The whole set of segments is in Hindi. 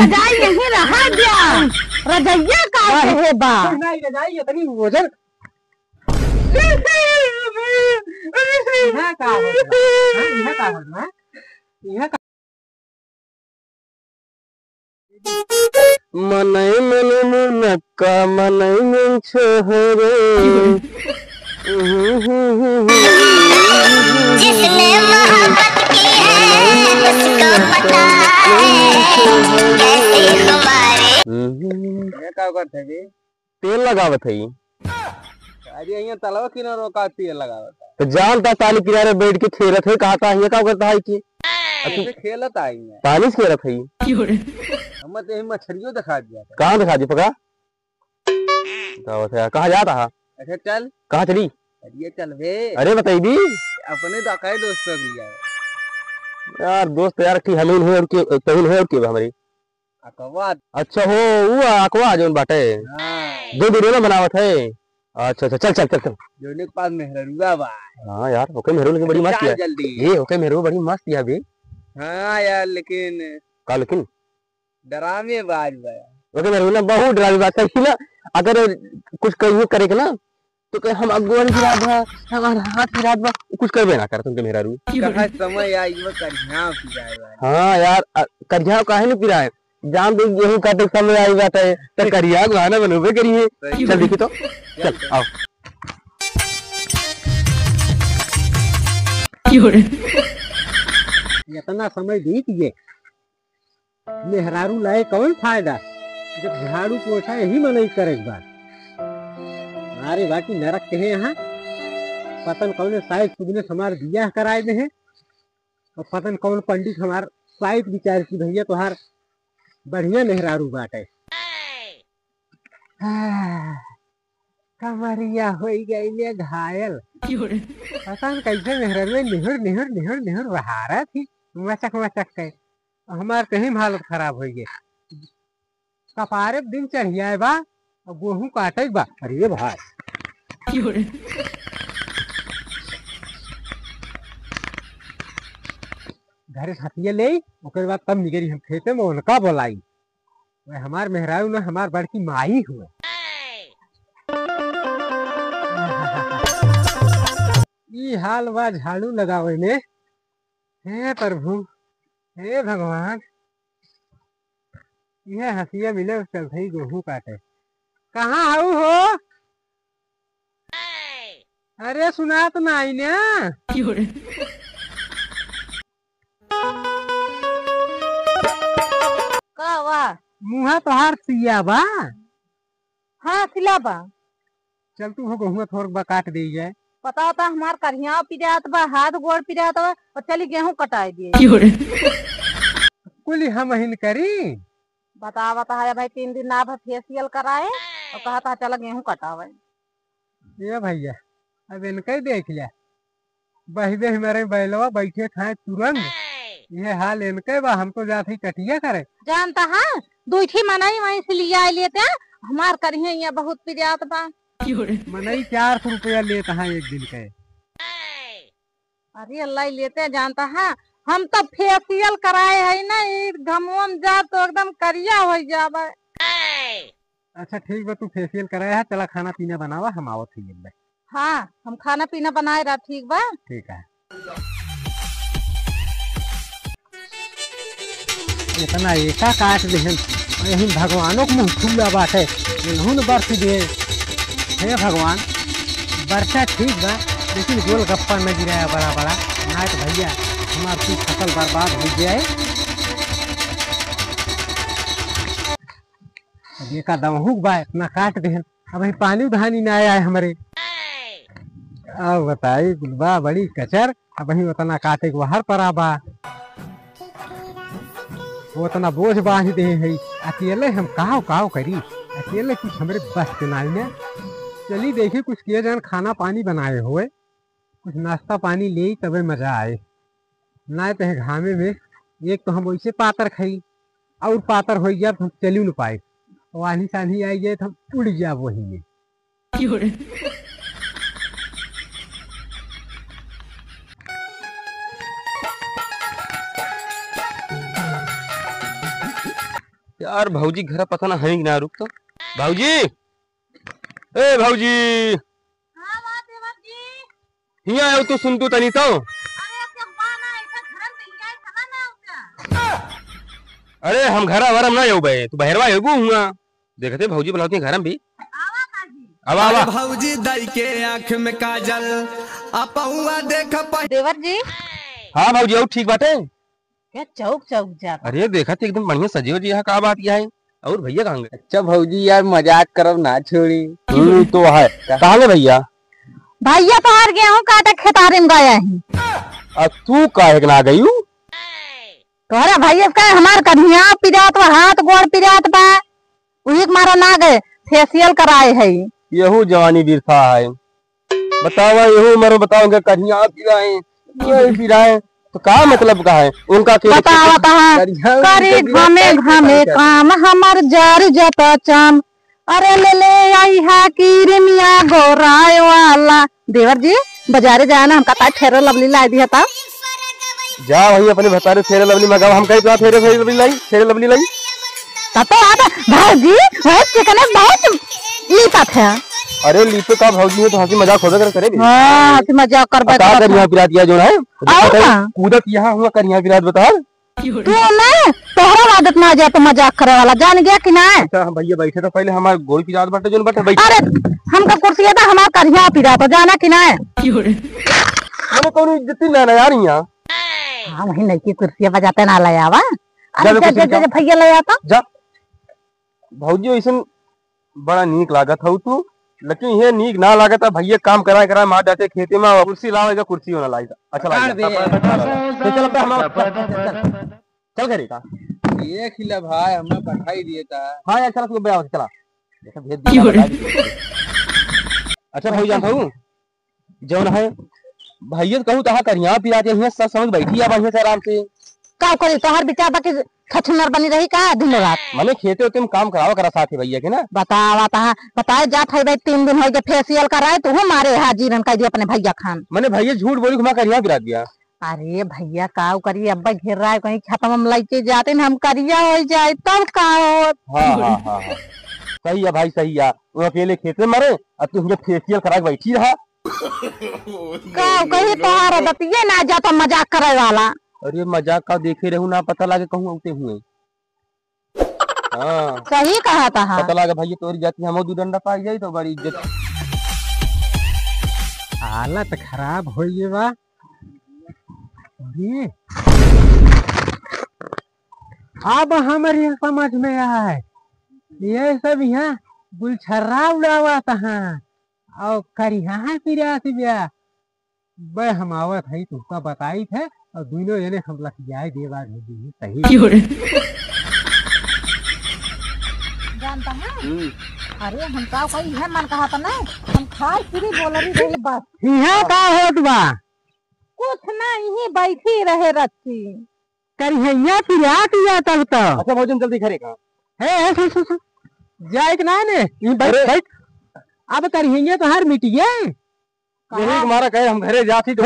रजाई नहीं रहा क्या? रजैया का है बा नहीं रजाई इतनी वजन यह का होता यह मनई मन मुनक्का मनई मन छोहरे जिसने मोहब्बत की है उसको पता है कैसे हमारे क्या करते थे तेल लगावत है अरे यहाँ तलाव किनारों का तेल लगावत तो जानता ताली किनारे बैठ के खेलत है कहा था ये क्या करता है कि है खेलत आई है पानी से खेलत है हम तो मछलियों दिखा दिया था कहाँ दिखा दी पका कहाँ जाता है अच्छा चल कहाँ चली अरे चल बे अरे बताई भी अपने तो अकाई दोस्तों के लिया यार दोस्त यार ठीक हमीन है और के तहीन है और के हमारी अकवा अच्छा हो वो अकवा जोन बाटे हाँ दो वीडियो ना बनावत है अच्छा अच्छा चल चल चल चल जोने के पास मेहरुआ बा हाँ यार ओके मेहरू की बड़ी मस्त चल है जल्दी ये ओके मेहरू बड़ी मस्त है अभी हाँ यार लेकिन का लेकिन डरामे बाज बा ओके मेहरू ना बहुत डरावी बात है ना अगर कुछ कहिए करे के ना तो कहे हम अगुवन की रात बा हमार हाथ की रात बा कुछ करबे ना कर तुमके मेहरू कहाँ समय आई वो करिया पी जाएगा हाँ यार करिया काहे नहीं पिराए जान दे गेहूं काटे समय आई बात है तो करिया गाना बनोबे करिए चल देखी तो चल आओ इतना समय बीत गए मेहरारू लाए कौन फायदा जब झाड़ू पोछा यही मनई करे बात अरे बाकी नरक के हैं यहाँ पतन कौन शायद सुबह हमारे बियाह कराए में है और पतन कौन पंडित हमार शायद विचार की भैया तुहार बढ़िया मेहरारू बाटे कमरिया हो गई ने घायल पता न कैसे मेहरारू निहर निहर निहर निहर बहारा थी मचक मचक के हमार कहीं हालत खराब हो गई कपारे दिन चढ़िया बा और गेहूं काटे बा अरे भाई घरे हथिया ले ओकर बाद तब निकली हम खेते में उनका बोलाई वह हमार मेहरारू ना हमार बड़की माई हुए ई हाल बा झाड़ू लगावे में हे प्रभु हे भगवान यह हंसिया मिले उसका भाई गेहूं काटे कहाँ आऊ हो अरे सुना तो ना आई ना का वा मुहा तोहार सिया बा हाँ सिला बा चल तू हो गेहूं थोड़ा बा काट दे जाए पता होता हमार करिया पिरात बा हाथ गोड़ पिरात बा और चली गेहूं कटाई दिए कुल हम हिन करी बता है भाई 3 दिन ना फेसियल कराए और कहा था चला गेहूं कटावे ये भैया अब इनका देख लिया बहबे हमारे बैलवा बैठे खाए तुरंत ये हाल इनके बा हम तो जाते कटिया करे जानता है दूठी मनाई वहीं से लिया लेते हमार करिए यहाँ बहुत पिरात बा मनई 400 रुपया लेता है एक दिन के अरे अल्लाह लेते जानता है हम तो फेसियल कराए है ना घमोम जा तो एकदम करिया हो जावे अच्छा ठीक बा तू फेसियल कराया है चला खाना पीना बनावा हम आवत ही हाँ हम खाना पीना बनाए रहा ठीक बा ठीक है इतना एका काट दे यही भगवानों को मुँह खुला बाटे इन्होंने बर्फ दे हे भगवान वर्षा ठीक बा लेकिन गोल गप्पा न गिराया बड़ा बड़ा ना तो भैया हमारी फसल बर्बाद हो जाए देखा दमहुक बा इतना काट दे अब ही पानी धानी ना आया है हमारे अब बताई गुलबा बड़ी कचर अब ही उतना काटे के बाहर पड़ा बा वो उतना बोझ बांध दे है अकेले हम काव करी अकेले कुछ हमारे बस के ना में चली देखी कुछ किए जान खाना पानी बनाए हुए कुछ नाश्ता पानी ले तबे मजा आए ना तो घामे में एक तो हम वैसे पातर खाई और पातर हो गया तो हम चली न पाए वानी सानी आई जाए तो हम उड़ जा वही में यार भौजी घर पता ना है कि ना, रुक तो भौजी, ए भौजी हाँ वाह देवर जी। हिया आयो तू, सुन तू तनी तो। अरे क्या बाना ऐसा घर में जाए खाना ना होगा। अरे हम घरा वरम ना आयो बे, तू बहरवा एगो हुआ देखते भौजी बुलाती घर में भी। आवा काजी। अब आवा भौजी दाई के आँख में काजल अपहुआ देख देवर जी हाँ भौजी और ठीक बात है। क्या चौक चौक जाता। अरे देखा थे एकदम बढ़िया सजे हो जी, यहाँ का बात यह है। और भैया कहाँ गए? अच्छा भौजी यार मजाक करब ना छोड़ी। तो है कहाँ गए भैया? भैया तो हार गेहूं काटे खेतारी में गया है। अब तू काहे के ना गई? तोहरा भैया का हमार कन्हिया पिरात बा, हाथ गोड़ पिरात बा, उही के मारा ना गए फेशियल कराए है। यहू जवानी बिरसा है, बताओ यहू उम्र बताओ कन्हिया पिराए पिराए तो का मतलब का है उनका? बतावा करी घमे घमे काम हमार जार जता चाम। अरे ले आई है किरमिया गोराय वाला। देवर जी बाजारे जाए ना, हमका ता फेरो लवली ला दिया था। जा वही अपने भतारे फेरे लवली मंगाओ, हम कहीं तो फेरे फेरे लवली लाई, फेरे लवली लाई तो आता भाजी वह चिकन बहुत लीपा था। अरे लीपे का भौजी है तो हंसी मजाक होगा करे। हां हंसी मजाक कर बता कर यहाँ पिरात किया जो है और कूदत यहाँ हुआ कर यहाँ पिरात बता। तू ना तोहरा आदत ना जा तो मजाक करे वाला जान गया कि ना। अच्छा भैया बैठे तो पहले हमारे गोल पिरात बटे जो बटे बैठ। अरे हमका कुर्सी था हमार करिया पिरा तो जाना कि ना। मैंने कौन इज्जत ना यार यहाँ। हां वही नहीं की कुर्सी बजाते ना ले आवा। जा अरे जब भैया ले आता जा भौजी ऐसा बड़ा नीक लागत हो तू, लेकिन ये नीक ना लागत है भैया काम कराए कराए मार जाते खेते में कुर्सी लाओ कुर्सी होना लाएगा। अच्छा चल चल करेगा ये खिला भाई हमें बधाई दिए था। हाँ यार चला चला चला भेज दिया। अच्छा भाई जानता हूँ जौन है भैया कहूँ तो करिया पिराते हैं सब समझ बैठी है बढ़िया से आराम से। का करे तोहर बेटा बाकी खचनर बनी रही का दिन रात। मैंने खेते होते में काम करावा करा साथ भैया के ना। बतावा ता बताए जात है भाई 3 दिन हो गए फेशियल कराए तो मारे हाजिरन कह दिया अपने भैया खान। मैंने भैया झूठ बोली घुमा करिया गिरा दिया। अरे भैया का करिए अब्बा घेर रहा है कहीं खत्म हम लेके जाते न हम करिया हो जाए तब का हो। हाँ सही है भाई सही है, वो अकेले खेत में मरे अब तू मुझे फेशियल करा के बैठी रहा। कहीं तोहार बतिये ना जाता मजाक करे वाला। अरे मजाक का देखे रहूं ना पता लगे कहूँ उठे हुए। हाँ सही कहा था। पता लगे भैया तोरी जाती हम दू डंडा पाई जाए तो बड़ी इज्जत। हालत खराब हो गई बा। अब हमारे समझ में आए ये सब यहाँ गुलछर्रा उड़ावा तहाँ और करिया पिरात ब्या बे हम आवत है तुमका बताई थे और दोनों जने हम लखियाए देवा भेजी सही। जानता है अरे हम का कोई है मन कहा था ना हम खाए फ्री बोल रही बस। यहाँ का होत बा कुछ ना यही बैठी रहे रखी करिया पिरात या तब तो। अच्छा भोजन जल्दी करेगा है सुन जाए ना ने बैठ अब करिए तो हर मिटिए यही तुम्हारा कहे हम घरे जाती तो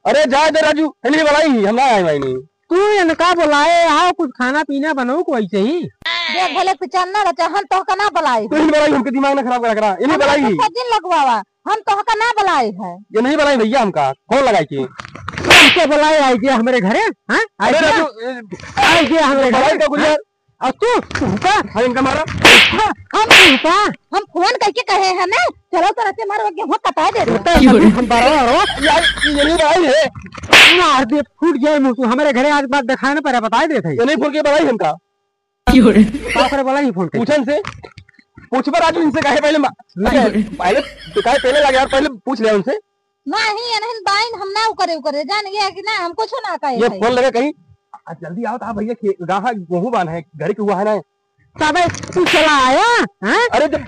अरे जाए दे राजू नहीं बुलाई हम ना आए भाई नहीं तू इनका बुलाए आओ कुछ खाना पीना बनाओ को ऐसे ही देख भले पिचन्ना रचा हम तो का ना बुलाई तू नहीं बुलाई हमके दिमाग ना खराब करा ये नहीं बुलाई दिन लगवावा हम तो का ना बुलाई है। ये नहीं बुलाई भैया हमका कौन लगाई के हमसे बुलाए आई गया हमारे घरे। हाँ आई गया हमारे घरे का गुलिया और तू का इनका मारा हम फोन करके कहे हैं ना चलो तो रचे मारो गेहूं कटा दे हम यार ये नहीं बुलाई है मार दे फूट गया मुंह तू हमारे घरे आज बात दिखाने पर बता देते ये नहीं फोन के बुलाई हमका का करे बुलाई फोन के पूछन से पूछ पर राजू इनसे कहे पहले पहले लगे यार पहले पूछ लिया उनसे नहीं बाइन हम ना करे जान गया कि ना हम कुछ ना कहे ये फोन लगे कहीं जल्दी आओ था भैया गाहा गेहूं बांधा है घर के हुआ है ना तब तू चला आया। हाँ अरे जब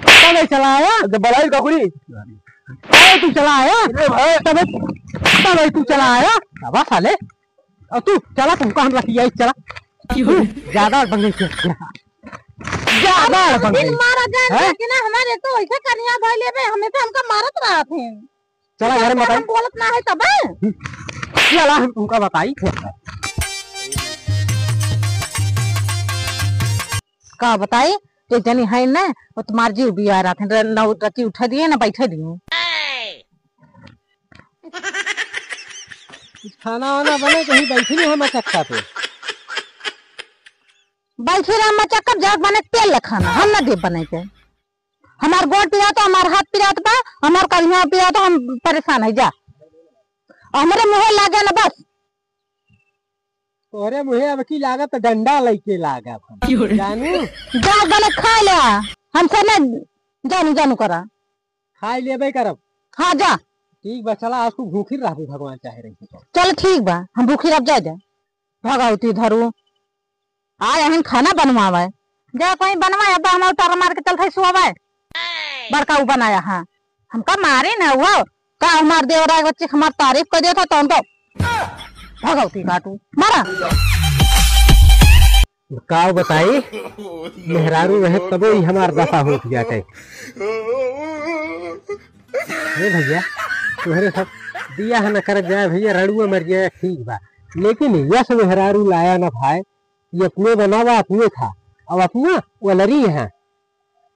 चला आया जब बलाई का कुड़ी तू चला आया तब तू चला आया अब साले और तू चला तुमको हम रखिए चला ज्यादा बन गई ज्यादा बन गई मारा जान कि ना हमारे तो ऐसे कन्या भाई ले हमें तो हमका मारत रहा थे। चला घर में बताई बोलत ना है तब चला हम तुमका बताई का बताई तो जनी है ना वो तुम्हार जीव भी आ रहा था न रची उठा दिए ना बैठे दिए। कुछ खाना वाना बने कहीं बैठी नहीं हम चक्का पे। बैठी रहा मचक्कर जाग बने तेल खाना हम ना दे बने के। हमार गोड़ पिया तो हमार हाथ पिया तो हमार करिया पिया तो हम परेशान है जा हमारे मुँह लागे ना बस। तोहरे मुहे अब की लागत डंडा लेके लागत जानू जाग बने खा लिया हमसे ना जानू जानू करा खाई लेबे करब। हाँ जा ठीक बा चला आज को भूखी रहबे भगवान चाहे रही तो। चल ठीक बा हम भूखी रह जा भगवती धरू आज हम खाना बनवावे जा कहीं बनवाया अब हम उतार मार के चलते सुहावे बड़का उ बनाया। हाँ हमका मारे ना वो का हमार देवरा के बच्चे हमार तारीफ कर दिया था तो उनको भगवती काटू मारा का बताई मेहरारू रहे तब ही हमार दफा हो जाते। हे भैया तुम्हारे सब दिया है न कर जाए भैया रड़ुआ मर जाए ठीक बा लेकिन यश मेहरारू लाया न भाई ये अपने बनावा अपने था अब अपना वलरी है।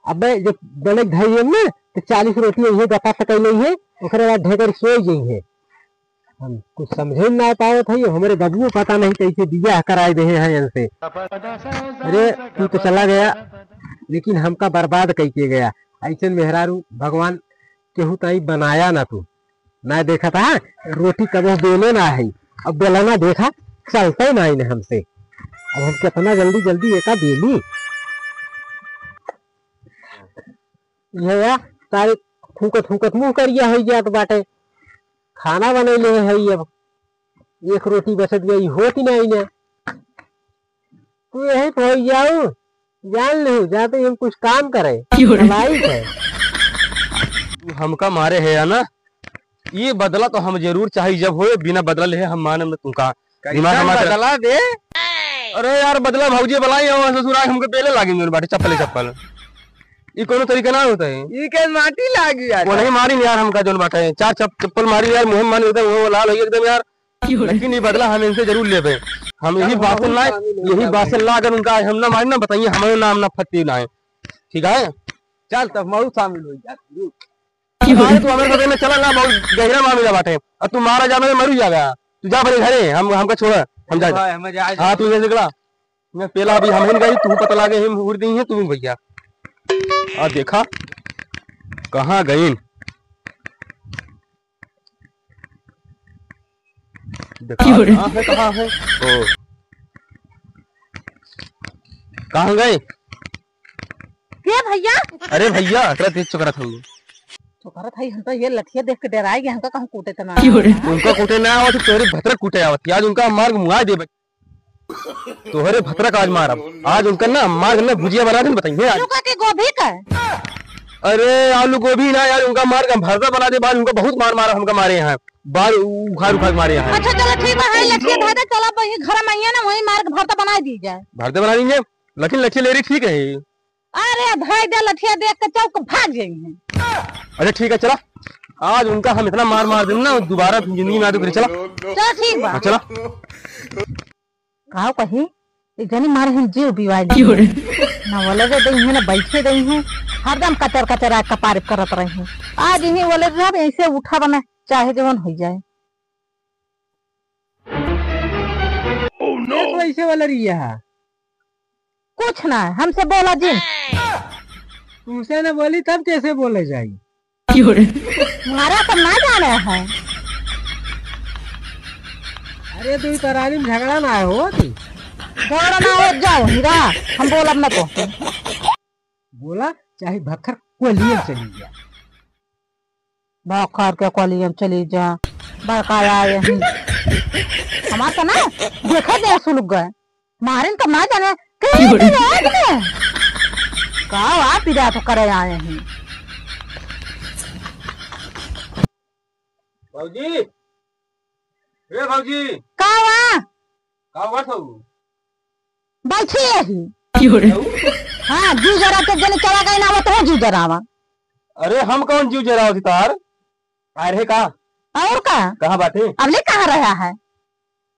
अब जब बने धैर्य में तो 40 रोटी ये बता सके नहीं है ओकरे बाद ढेकर सो गई है। हम कुछ समझे ना पाए थे हमारे बबुओ पता नहीं कैसे दिया कराए दे हैं इनसे। अरे तू तो चला गया लेकिन हमका बर्बाद करके गया। ऐसे मेहरारू भगवान केहू तई बनाया ना तू ना देखा था रोटी कबो बेले ना है अब बेलाना देखा चलते ना इन्हें हमसे। अब हम कितना जल्दी जल्दी एका बेली ये तारी फूकत फूकत मुंह करिया हो गया तो बाटे खाना बनैले है अब एक रोटी बचत गई होती नहीं ने तू यही पहुंच जाऊ जान ले जाते हम कुछ काम करे है। हमका मारे है या ना ये बदला तो हम जरूर चाहिए जब हो बिना बदला ले हम माने में तुमका बदला दे। अरे यार बदला भौजी बलाई ससुराल हमके पहले लागे मेरे बाटे चप्पल चप्पल ये कोनो तरीका ना होता है। ये के माटी लागी यार वो नहीं मारी यार हमका जोन बाटे 4 चप्पल मारी यार मुंह मारी एकदम वो लाल हो एकदम यार लेकिन ये बदला हम इनसे जरूर ले हम यही बात लाए यही बात ला अगर उनका हम ना मारी ना बताइए हमारे नाम ना फत्ती ना है ठीक है। चल तब मऊ शामिल हो जा तू हमारे घर में चला ना बहुत गहरा मामला बाटे और तू मारा जाने में मरू जाएगा तू जा बड़े घरे हम हमका छोड़ हम जा। हाँ तू ये निकला मैं पहला अभी हम गई तू पता लागे हम उड़ दी है तू भैया आ देखा कहाँ गई कहाँ है ओ कहाँ गए के भैया। अरे भैया तेरा तेज चुका था तो करत है हम तो ये लठिया देख के डराए गए हमका कहूं कूटे तना उनका कूटे ना आवत तोरे भतरा कूटे आवत आज उनका मार्ग मुआ दे तोहरे भतरा का आज मारब आज उनका ना मार्ग में भुजिया बना दे बताइए आज के गोभी का। अरे आलू गोभी ना यार उनका मार्ग भरता बना दे बाद उनका बहुत मार मारा हमका मारे यहाँ बाल उखाड़ उखाड़ मारे यहाँ। अच्छा चलो ठीक है लठिया धादा चला वही घर में आइए ना वही मार्ग भरता बना दी जाए भरते बना देंगे लेकिन लठिया ले रही ठीक है। अरे भाई दे लठिया देख के चौक भाग जाएंगे। अच्छा ठीक है चला आज उनका हम इतना मार मार देंगे ना दोबारा जिंदगी में आ तो चला चलो ठीक बा चला कहो कही एक जनी मारे हैं जीव बिवाई ना वाले दे दई है ना बैठे दई है हरदम कचर कचर आग का पारिप करत रहे हैं आज इन्हीं वाले सब ऐसे उठा बना चाहे जवन हो जाए। तो ऐसे वाला रिया कुछ ना है हमसे बोला जी तुमसे ना बोली तब कैसे बोले जाई मारा तो ना जाने है। अरे तू तरारी में झगड़ा ना हो तू झगड़ा ना हो जाओ हीरा हम बोलब ना तो बोला चाहे भक्खर कोलियम चली गया भाखर के कोलियम चली जा बड़का आए हमारा तो ना देखा दे सुलग गए मारे तो ना जाने कहा आप पिरा तो करे आए हैं भाजी ए भाजी कहा बात हो बैठी यही हाँ जू जरा के जने चला गई ना तो जू जरावा। अरे हम कौन जीव जरा होती तार आ रहे कहा और का कहाँ बाटे अब ले कहाँ रहा है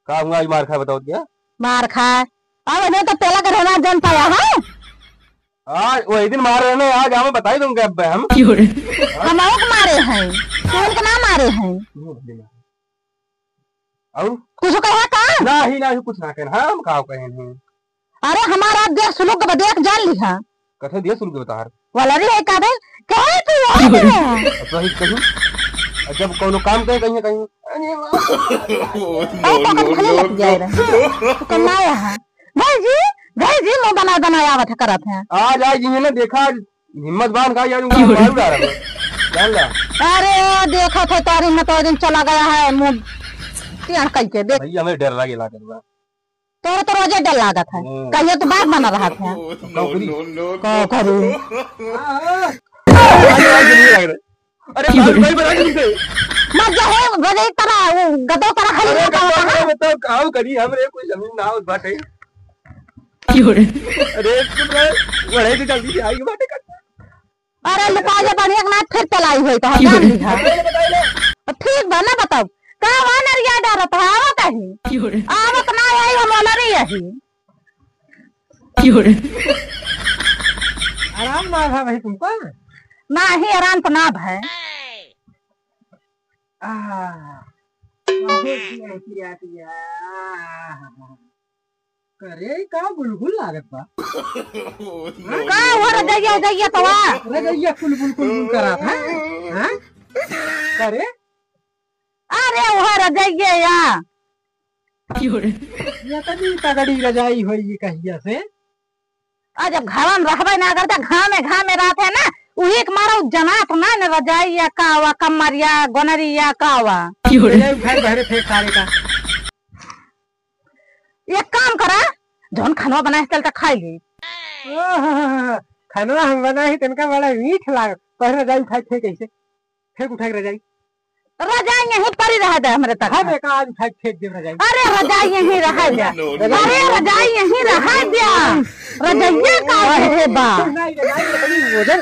कहा आज मार खाए बताओ क्या मार खाए अब नहीं तो पहला का रहना जन पाया है आज वही दिन मार रहे हैं, आज हमें बताई दूंगा अब हम हम और मारे हैं, कौन के ना मारे हैं? और कुछ कहा का? नहीं कुछ ना कहना हम कहा कहे नहीं। अरे हमारा देख सुलूक देख जान लिहा कथे दिया शुरू के बता वाला रे है कादे कहे तू याद है तो ही कहूं जब कोनो काम करे कहीं कहीं तो खाली लग जाए रे तो कमाया है भाई जी मैं बना आवत करत है। आज जी ने देखा हिम्मत बांध का यार मारू डाल रहा जान ला। अरे देखा था तारी में तो दिन चला गया है मुंह त्यान कह के देख भैया हमें डर लगे लाकर बा तो रोजे डर लागत है कहिए तो बात बना रहा था का करूं अरे भाई बता तुमसे मजा है बजे तरह वो गदो तरह खाली अरे बताओ काम करी हमरे कोई जमीन ना हो बाटे अरे तुम बड़े से जल्दी आई बाटे अरे लुका जा बढ़िया ना फिर चलाई हुई तो जान ली है ठीक बा ना बताओ का वानर या डरत है आवत है आवत ना आई हम वाला रे यही आराम ना था भाई तुमको ना ही आराम तो ना भाई करे का बुलबुल लागत बा का हो रजैया तो रजैया कुलबुल करा था हां करे अरे वो रजैया या ये कभी तगड़ी रजाई होई कहिया से आज जब घर में रहबे ना करता घामे रहते है ना उही के मारो जनात ना न रजाइया कावा कमरिया गोनरिया कावा घर भरे फेंक सारे का एक काम करा जौन खाना बनाए चल तो खाई ली खाना हम बनाए तनका बड़ा मीठ लाग पहले रजाई उठाई थे कैसे फेंक उठाई रजाई यहीं पड़ी रह दे हमरे तक हम एक आज उठाई फेंक दे रजाई अरे रजाई यहीं रह दे अरे रजाई यहीं रह दे रजाइया का है बा वजन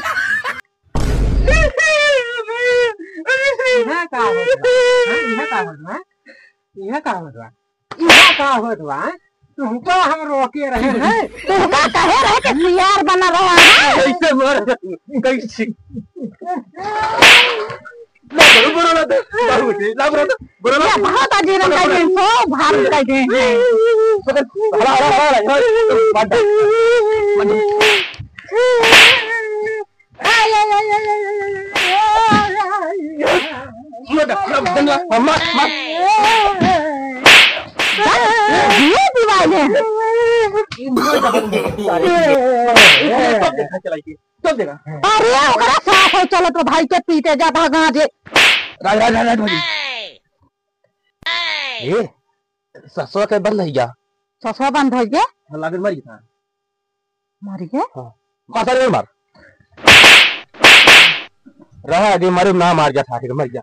का होतवा तुमको हम रोके रहे हैं तुमका कहे रहे कि सियार बना रहा है कैसे मर कैसे ना बरो ना दे बाबू जी ना बरो ना बहुत अजीब का दिन सो भारी का दिन है ये दीवाने अरे ओकरा साफ हो चलो तो भाई के पीटे जा भागा जे राज भाई ए ससुर के बंद है क्या ससुर बंद हो गया लागत मर गया मर गया हां मार मार रहा दे मारे ना मार जा था मर गया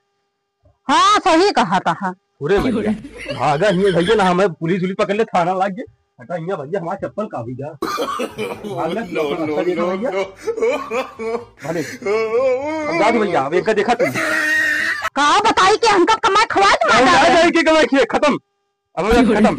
हाँ सही कहा था पूरे मर गया भागा ही भैया ना हमें पुलिस पकड़ ले थाना लाग गया हटा यहाँ भैया हमारा चप्पल का भी जा भैया अब एक देखा तुम कहा बताई कि हमका कमाई खवाए कमाई खत्म अब खत्म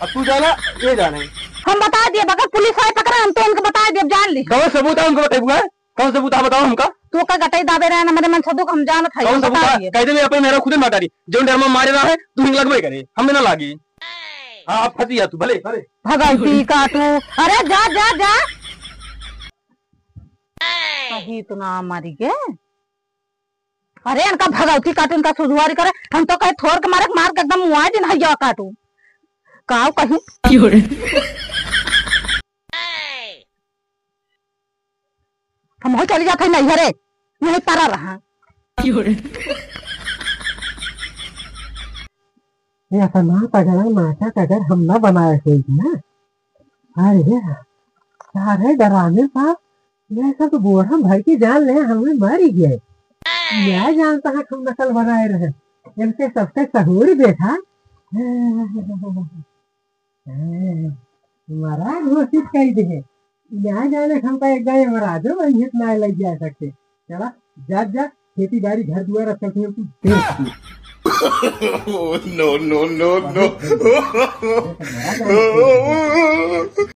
अब तू जाना ये जाने हम बता दिए बगर पुलिस आए पकड़ा हम तो उनको बता दिए जान ली कौन सबूत है उनको बताइए कौन सबूत है बताओ हमका तू का गटाई दाबे रहे ना मेरे मन सबूत हम जान था कौन सबूत है कहते मैं अपने मेरा खुद माटा रही जो डर में मारे रहा है तू हिंग लगवे करे हमें ना लागी हाँ आप फंसी जा तू भले भले भगवती काटू अरे जा जा जा कहीं तो ना मारी के अरे इनका भगवती काटू इनका सुधुआरी करे हम तो कहे थोर के मारे मार के एकदम मुआ दिन हइया काटू काव कहीं हम हो चली जाते नहीं हरे यही पारा रहा ऐसा ना पगड़ा नाटक अगर हम न बनाए कोई ना अरे सारे डराने साहब ये सब बोरा भर की जान ले हमें मर ही गए मैं जानता है हम नकल बनाए रहे इनके सबसे सहूर बेटा महाराज घोषित कर दिए यहाँ जाने हमका एक गाय महाराजो वही ना लग जा सकते चला जा खेती बाड़ी घर दुआर सब no.